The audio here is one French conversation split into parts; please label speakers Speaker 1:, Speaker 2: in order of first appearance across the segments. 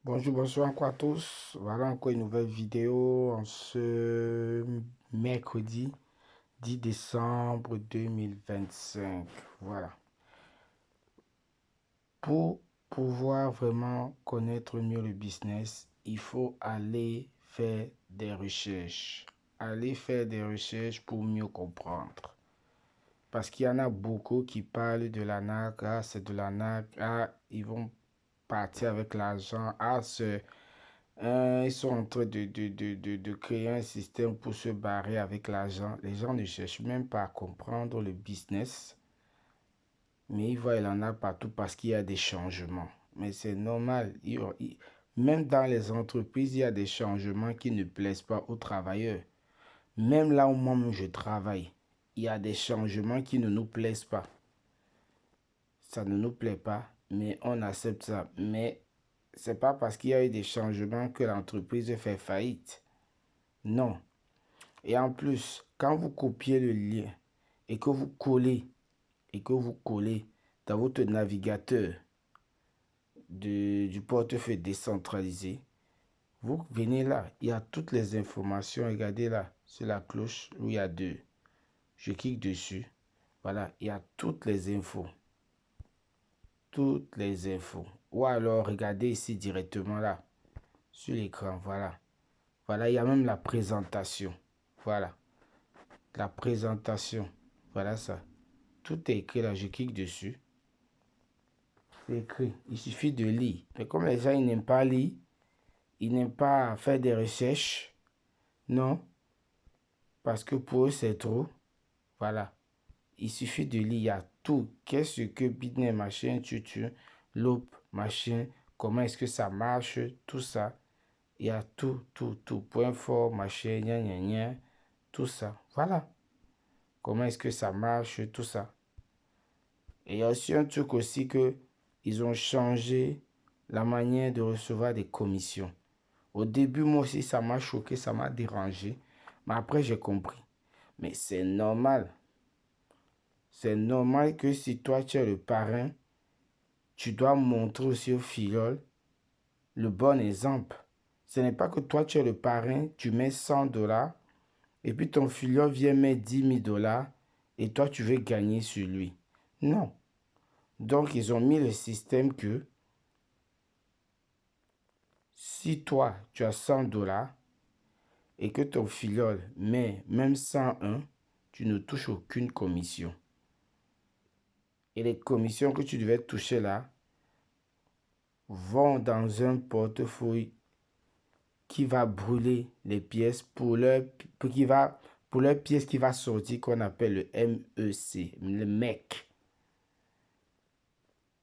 Speaker 1: Bonjour, bonsoir encore à tous. Voilà encore une nouvelle vidéo en ce mercredi 10 décembre 2025. Voilà. Pour pouvoir vraiment connaître mieux le business, il faut aller faire des recherches. Aller faire des recherches pour mieux comprendre. Parce qu'il y en a beaucoup qui parlent de l'arnaque. Ah, c'est de l'arnaque. Ah, ils vont partir avec l'argent. Ah, ils sont en train de créer un système pour se barrer avec l'argent. Les gens ne cherchent même pas à comprendre le business, mais ils voient, il en a partout parce qu'il y a des changements. Mais c'est normal. Même dans les entreprises, il y a des changements qui ne plaisent pas aux travailleurs. Même là où moi-même je travaille, il y a des changements qui ne nous plaisent pas. Ça ne nous plaît pas, mais on accepte ça. Mais c'est pas parce qu'il y a eu des changements que l'entreprise fait faillite. Non. Et en plus, quand vous copiez le lien et que vous collez, dans votre navigateur du portefeuille décentralisé, vous venez là, il y a toutes les informations. Regardez là, sur la cloche où il y a deux. Je clique dessus. Voilà, il y a toutes les infos. Toutes les infos. Ou alors, regardez ici directement là, sur l'écran. Voilà. Voilà, il y a même la présentation. Voilà. La présentation. Voilà ça. Tout est écrit là, je clique dessus. C'est écrit. Il suffit de lire. Mais comme les gens ils n'aiment pas lire, ils n'aiment pas faire des recherches, non, parce que pour eux c'est trop. Voilà. Il suffit de lire, il y a tout. Qu'est-ce que Bitnet machin, tutu, loop machin, comment est-ce que ça marche, tout ça. Il y a tout, tout, tout. Point fort, machin, gna gna gna, tout ça. Voilà. Comment est-ce que ça marche, tout ça. Et il y a aussi un truc aussi que ils ont changé la manière de recevoir des commissions. Au début, moi aussi, ça m'a choqué, ça m'a dérangé. Mais après, j'ai compris. Mais c'est normal. C'est normal que si toi, tu es le parrain, tu dois montrer aussi au filleul le bon exemple. Ce n'est pas que toi, tu es le parrain, tu mets 100 dollars, et puis ton filleul vient mettre 10 000 dollars, et toi, tu veux gagner sur lui. Non. Donc, ils ont mis le système que si toi, tu as 100 dollars et que ton filleul met même 101, tu ne touches aucune commission. Et les commissions que tu devais toucher là vont dans un portefeuille qui va brûler les pièces pour leur pièce qui va sortir qu'on appelle le MEC, le MEC,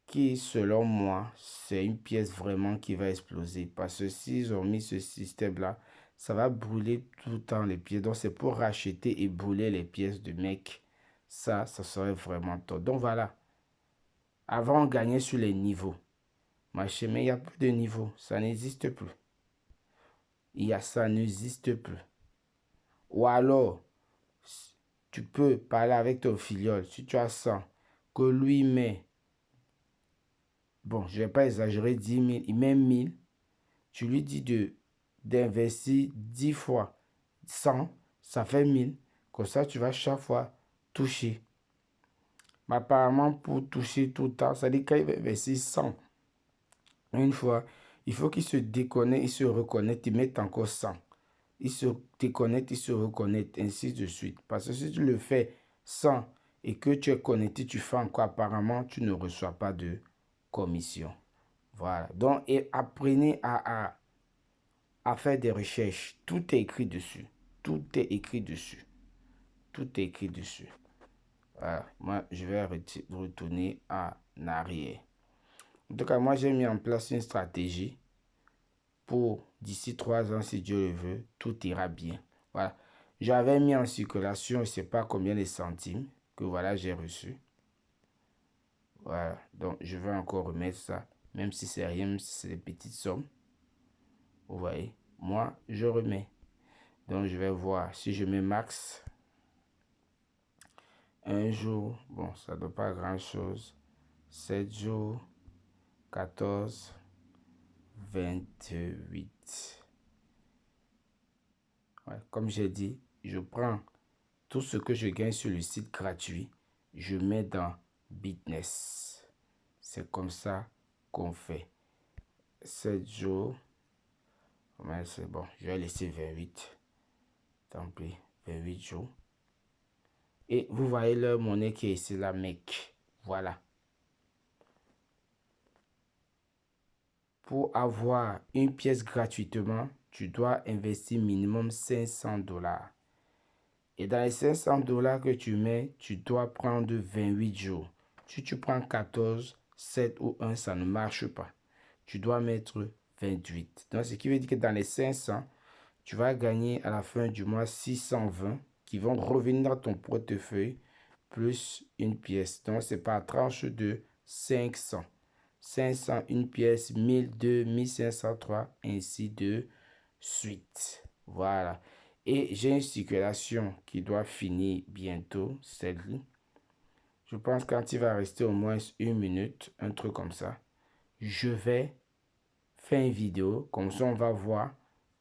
Speaker 1: qui selon moi, c'est une pièce vraiment qui va exploser. Parce que s'ils ont mis ce système-là, ça va brûler tout le temps les pièces. Donc c'est pour racheter et brûler les pièces de MEC. Ça serait vraiment top. Donc voilà. Avant, on gagnait sur les niveaux. Mais il n'y a plus de niveaux. Ça n'existe plus. Ça n'existe plus. Ou alors, tu peux parler avec ton filleul. Si tu as 100, que lui met, bon, je ne vais pas exagérer, 10 000, il met 1000. Tu lui dis d'investir 10 fois 100, ça fait 1000. Comme ça, tu vas chaque fois toucher. Mais apparemment, pour toucher tout le temps, ça dit qu'il va investir 100. Une fois, il faut qu'il se déconnecte, il se reconnecte, il mette encore 100. Il se déconnecte, il se reconnecte, ainsi de suite. Parce que si tu le fais sans et que tu es connecté, tu fais encore, apparemment, tu ne reçois pas de commission. Voilà. Donc, et apprenez à faire des recherches. Tout est écrit dessus. Tout est écrit dessus. Tout est écrit dessus. Voilà. Moi, je vais retourner en arrière. En tout cas, moi, j'ai mis en place une stratégie pour d'ici 3 ans, si Dieu le veut, tout ira bien. Voilà. J'avais mis en circulation, je ne sais pas combien de centimes que voilà, j'ai reçu. Voilà. Donc, je vais encore remettre ça, même si c'est rien, même si c'est des petites sommes. Vous voyez, moi, je remets. Donc, je vais voir si je mets max. Un jour, bon, ça ne doit pas grand-chose. 7 jours, 14, 28. Ouais, comme j'ai dit, je prends tout ce que je gagne sur le site gratuit, je mets dans Business. C'est comme ça qu'on fait. 7 jours. Ouais, c'est bon. Je vais laisser 28. Tant pis. 28 jours. Et vous voyez leur monnaie qui est ici, la MEC. Voilà. Pour avoir une pièce gratuitement, tu dois investir minimum 500 $. Et dans les 500 $ que tu mets, tu dois prendre 28 jours. Si tu prends 14, 7 ou 1, ça ne marche pas. Tu dois mettre 28. Donc, ce qui veut dire que dans les 500, tu vas gagner à la fin du mois 620 qui vont revenir dans ton portefeuille plus une pièce. Donc, c'est par tranche de 500. 500, une pièce, 1002, 1503, ainsi de suite. Voilà. Et j'ai une circulation qui doit finir bientôt, celle-là. Je pense quand il va rester au moins 1 minute, un truc comme ça, je vais faire une vidéo. Comme ça, on va voir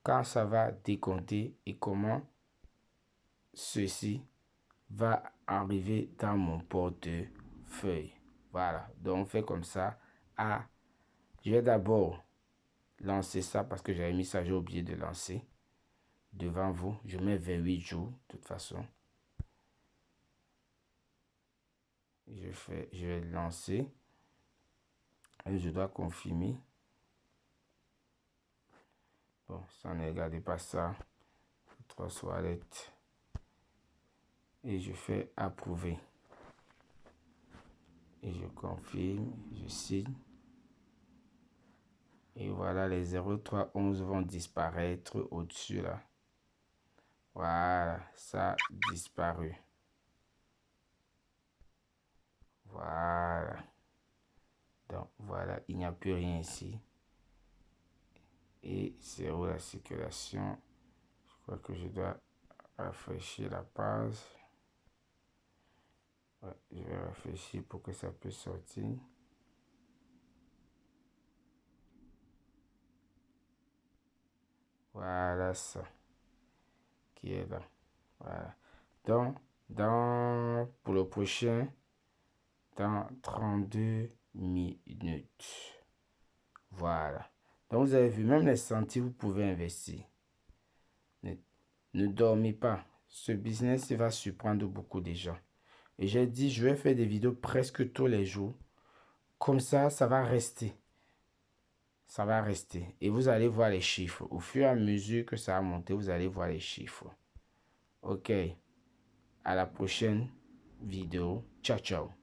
Speaker 1: quand ça va décompter et comment ceci va arriver dans mon portefeuille. Voilà. Donc, on fait comme ça. Ah, je vais d'abord lancer ça parce que j'avais mis ça, j'ai oublié de lancer. Devant vous, je mets 28 jours, de toute façon. Je vais lancer. Et je dois confirmer. Bon, ça ne regardez pas ça. 3 toilettes. Et je fais approuver. Et je confirme, je signe. Et voilà, les 0311 vont disparaître au-dessus là. Voilà, ça a disparu. Voilà. Donc voilà, il n'y a plus rien ici. Et c'est où la circulation? Je crois que je dois rafraîchir la page. Ouais, je vais réfléchir pour que ça puisse sortir. Voilà ça qui est là. Voilà. Donc, pour le prochain, dans 32 minutes. Voilà. Donc, vous avez vu, même les centimes, vous pouvez investir. Ne dormez pas. Ce business, il va surprendre beaucoup de gens. Et j'ai dit, je vais faire des vidéos presque tous les jours. Comme ça, ça va rester. Ça va rester. Et vous allez voir les chiffres. Au fur et à mesure que ça va monter, vous allez voir les chiffres. Ok. À la prochaine vidéo. Ciao, ciao.